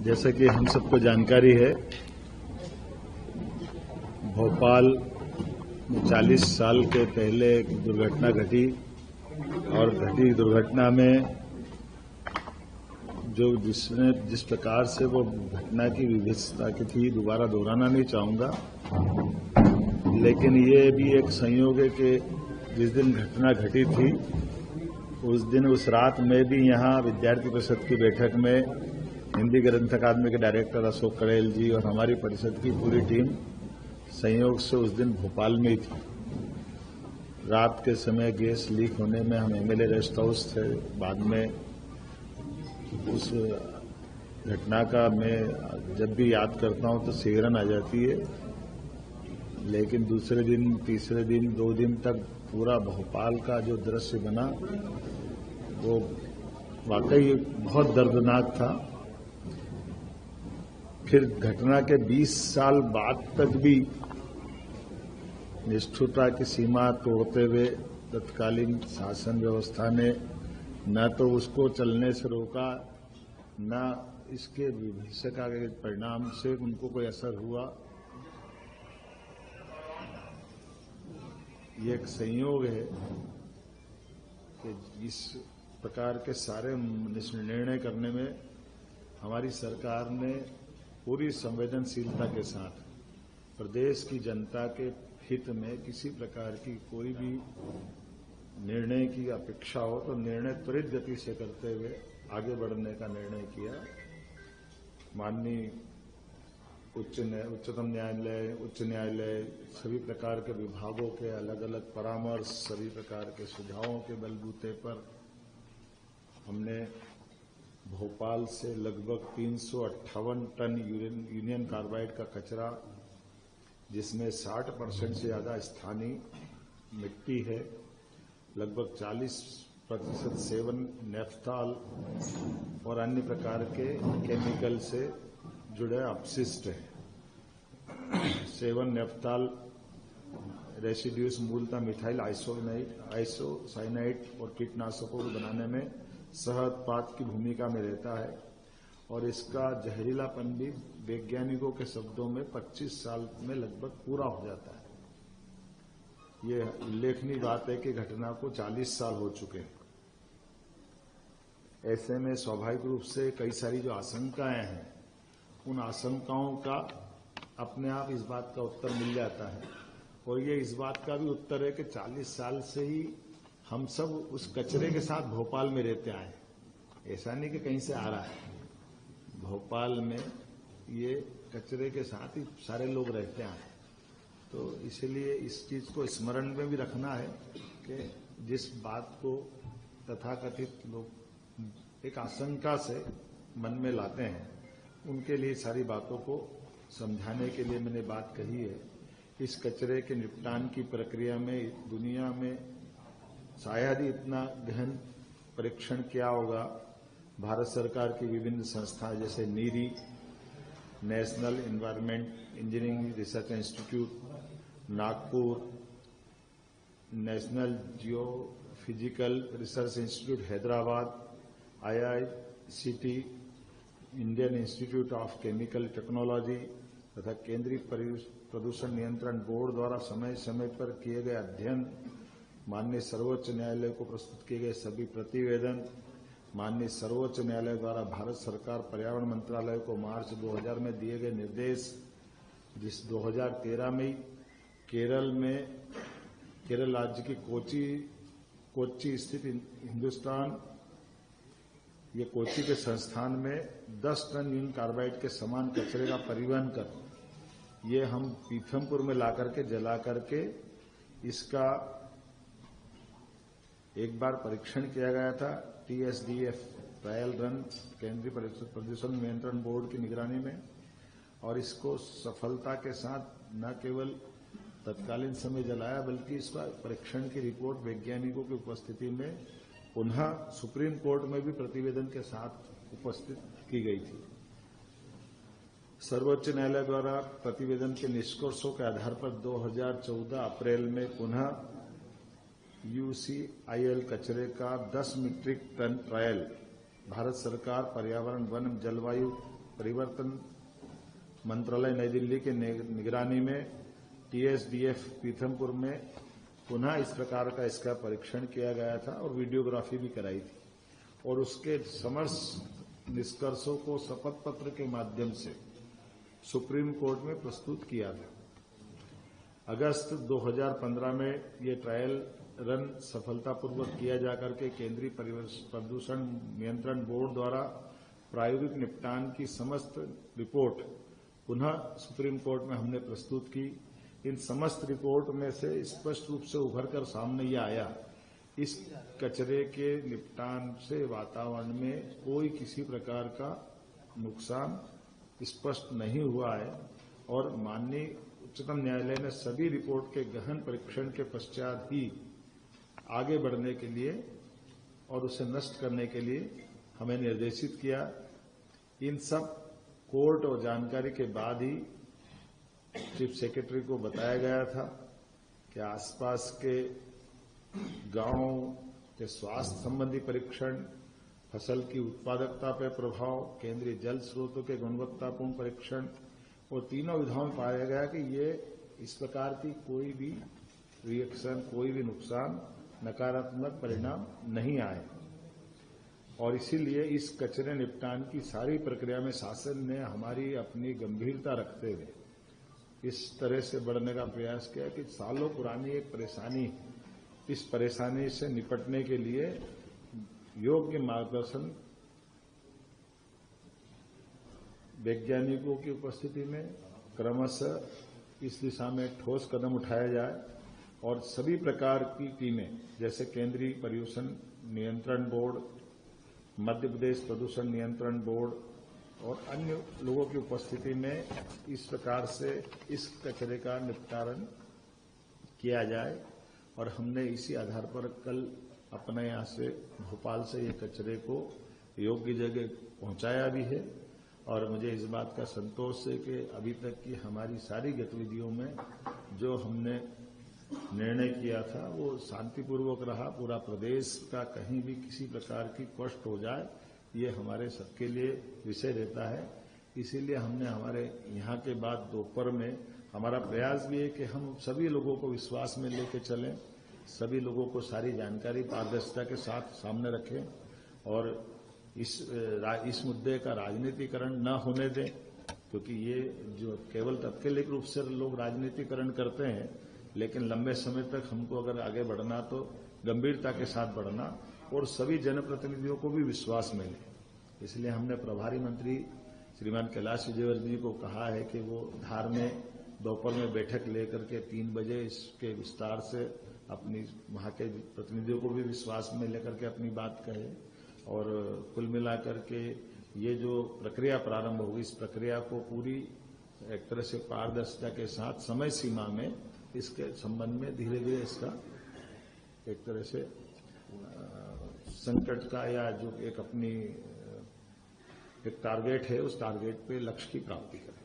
जैसा कि हम सबको जानकारी है, भोपाल में 40 साल के पहले एक दुर्घटना घटी और घटी दुर्घटना में जो जिस प्रकार से वो घटना की विभत्सता की थी, दोबारा दोहराना नहीं चाहूँगा, लेकिन ये भी एक संयोग है कि जिस दिन घटना घटी थी उस दिन उस रात में भी यहाँ विद्यार्थी परिषद की बैठक में हिंदी ग्रंथ अकादमी के डायरेक्टर अशोक कड़ेल जी और हमारी परिषद की पूरी टीम संयोग से उस दिन भोपाल में ही थी। रात के समय गैस लीक होने में हम एमएलए रेस्ट हाउस थे। बाद में उस घटना का मैं जब भी याद करता हूं तो सिहरन आ जाती है, लेकिन दूसरे दिन, तीसरे दिन, 2 दिन तक पूरा भोपाल का जो दृश्य बना वो वाकई बहुत दर्दनाक था। फिर घटना के 20 साल बाद तक भी निष्ठुरता की सीमा तोड़ते हुए तत्कालीन शासन व्यवस्था ने न तो उसको चलने से रोका, न इसके विभत्सता के परिणाम से उनको कोई असर हुआ। ये एक संयोग है कि इस प्रकार के सारे निर्णय करने में हमारी सरकार ने पूरी संवेदनशीलता के साथ प्रदेश की जनता के हित में किसी प्रकार की कोई भी निर्णय की अपेक्षा हो तो निर्णय त्वरित गति से करते हुए आगे बढ़ने का निर्णय किया। माननीय उच्चतम न्यायालय, उच्च न्यायालय, सभी प्रकार के विभागों के अलग अलग परामर्श, सभी प्रकार के सुझावों के बलबूते पर हमने भोपाल से लगभग 358 टन यूनियन कार्बाइड का कचरा, जिसमें 60% से ज्यादा स्थानीय मिट्टी है, लगभग 40% सेवन नेफ्थॉल और अन्य प्रकार के केमिकल से जुड़े अपशिष्ट है। सेवन नेफ्थॉल रेसिड्यूज मूलतः मिथाइल आइसोसाइनाइड और कीटनाशकों को बनाने में सह उत्पाद की भूमिका में रहता है और इसका जहरीलापन भी वैज्ञानिकों के शब्दों में 25 साल में लगभग पूरा हो जाता है। ये उल्लेखनीय बात है कि घटना को 40 साल हो चुके हैं। ऐसे में स्वाभाविक रूप से कई सारी जो आशंकाएं हैं, उन आशंकाओं का अपने आप इस बात का उत्तर मिल जाता है और ये इस बात का भी उत्तर है कि 40 साल से ही हम सब उस कचरे के साथ भोपाल में रहते आए। ऐसा नहीं कि कहीं से आ रहा है, भोपाल में ये कचरे के साथ ही सारे लोग रहते आए। तो इसलिए इस चीज को स्मरण में भी रखना है कि जिस बात को तथाकथित लोग एक आशंका से मन में लाते हैं, उनके लिए सारी बातों को समझाने के लिए मैंने बात कही है। इस कचरे के निपटान की प्रक्रिया में दुनिया में शायद ही इतना गहन परीक्षण किया होगा। भारत सरकार की विभिन्न संस्थाएं जैसे NEERI, National Environment Engineering Research Institute Nagpur, National Geophysical Research Institute Hyderabad, IICT, Indian Institute of Chemical Technology तथा केंद्रीय प्रदूषण नियंत्रण बोर्ड द्वारा समय समय पर किए गए अध्ययन, माननीय सर्वोच्च न्यायालय को प्रस्तुत किए गए सभी प्रतिवेदन, माननीय सर्वोच्च न्यायालय द्वारा भारत सरकार पर्यावरण मंत्रालय को मार्च 2000 में दिए गए निर्देश, जिस 2013 में केरल राज्य की कोच्चि स्थित हिंदुस्तान, ये कोच्चि के संस्थान में 10 टन यूनियन कार्बाइड के समान कचरे का परिवहन कर ये हम पीथमपुर में ला करके जला करके इसका एक बार परीक्षण किया गया था। TSDF ट्रायल रन केंद्रीय प्रदूषण नियंत्रण बोर्ड की निगरानी में, और इसको सफलता के साथ न केवल तत्कालीन समय जलाया बल्कि इसका परीक्षण की रिपोर्ट वैज्ञानिकों की उपस्थिति में पुनः सुप्रीम कोर्ट में भी प्रतिवेदन के साथ उपस्थित की गई थी। सर्वोच्च न्यायालय द्वारा प्रतिवेदन के निष्कर्षों के आधार पर 2014 अप्रैल में पुनः UCIL कचरे का 10 मीट्रिक टन ट्रायल भारत सरकार पर्यावरण, वन, जलवायु परिवर्तन मंत्रालय नई दिल्ली के निगरानी में TSDF पीथमपुर में पुनः इस प्रकार का इसका परीक्षण किया गया था और वीडियोग्राफी भी कराई थी और उसके समस्त निष्कर्षों को शपथ पत्र के माध्यम से सुप्रीम कोर्ट में प्रस्तुत किया था। अगस्त 2015 में ये ट्रायल रन सफलतापूर्वक किया जाकर के केंद्रीय प्रदूषण नियंत्रण बोर्ड द्वारा प्रायोगिक निपटान की समस्त रिपोर्ट पुनः सुप्रीम कोर्ट में हमने प्रस्तुत की। इन समस्त रिपोर्ट में से स्पष्ट रूप से उभर कर सामने ये आया, इस कचरे के निपटान से वातावरण में कोई किसी प्रकार का नुकसान स्पष्ट नहीं हुआ है और माननीय उच्चतम न्यायालय ने सभी रिपोर्ट के गहन परीक्षण के पश्चात ही आगे बढ़ने के लिए और उसे नष्ट करने के लिए हमें निर्देशित किया। इन सब कोर्ट और जानकारी के बाद ही चीफ सेक्रेटरी को बताया गया था कि आसपास के गांवों के स्वास्थ्य संबंधी परीक्षण, फसल की उत्पादकता पर प्रभाव, केंद्रीय जल स्रोतों के गुणवत्तापूर्ण परीक्षण और तीनों विधाओं में पाया गया कि ये इस प्रकार की कोई भी रिएक्शन, कोई भी नुकसान, नकारात्मक परिणाम नहीं आए और इसीलिए इस कचरे निपटान की सारी प्रक्रिया में शासन ने हमारी अपनी गंभीरता रखते हुए इस तरह से बढ़ने का प्रयास किया कि सालों पुरानी एक परेशानी, इस परेशानी से निपटने के लिए योग्य मार्गदर्शन वैज्ञानिकों की उपस्थिति में क्रमशः इस दिशा में ठोस कदम उठाया जाए और सभी प्रकार की टीमें जैसे केंद्रीय प्रदूषण नियंत्रण बोर्ड, मध्य प्रदेश प्रदूषण नियंत्रण बोर्ड और अन्य लोगों की उपस्थिति में इस प्रकार से इस कचरे का निपटान किया जाए और हमने इसी आधार पर कल अपने यहाँ से भोपाल से ये कचरे को योग्य जगह पहुंचाया भी है और मुझे इस बात का संतोष है कि अभी तक की हमारी सारी गतिविधियों में जो हमने निर्णय किया था वो शांतिपूर्वक रहा। पूरा प्रदेश का कहीं भी किसी प्रकार की कष्ट हो जाए ये हमारे सबके लिए विषय रहता है। इसीलिए हमने हमारे यहाँ के बाद दोपहर में हमारा प्रयास भी है कि हम सभी लोगों को विश्वास में लेकर चलें, सभी लोगों को सारी जानकारी पारदर्शिता के साथ सामने रखें और इस मुद्दे का राजनीतिकरण न होने दें, क्योंकि ये जो केवल तात्कालिक रूप से लोग राजनीतिकरण करते हैं, लेकिन लंबे समय तक हमको अगर आगे बढ़ना तो गंभीरता के साथ बढ़ना और सभी जनप्रतिनिधियों को भी विश्वास मिले। इसलिए हमने प्रभारी मंत्री श्रीमान कैलाश विजयवर्गीय जी को कहा है कि वो धार में दोपहर में बैठक लेकर के 3 बजे इसके विस्तार से अपनी वहां के प्रतिनिधियों को भी विश्वास में लेकर के अपनी बात कहे और कुल मिलाकर के ये जो प्रक्रिया प्रारंभ होगी इस प्रक्रिया को पूरी एक तरह से पारदर्शिता के साथ समय सीमा में इसके संबंध में धीरे धीरे इसका एक तरह से संकट का या जो एक अपनी एक टारगेट है उस टारगेट पे लक्ष्य की प्राप्ति करें।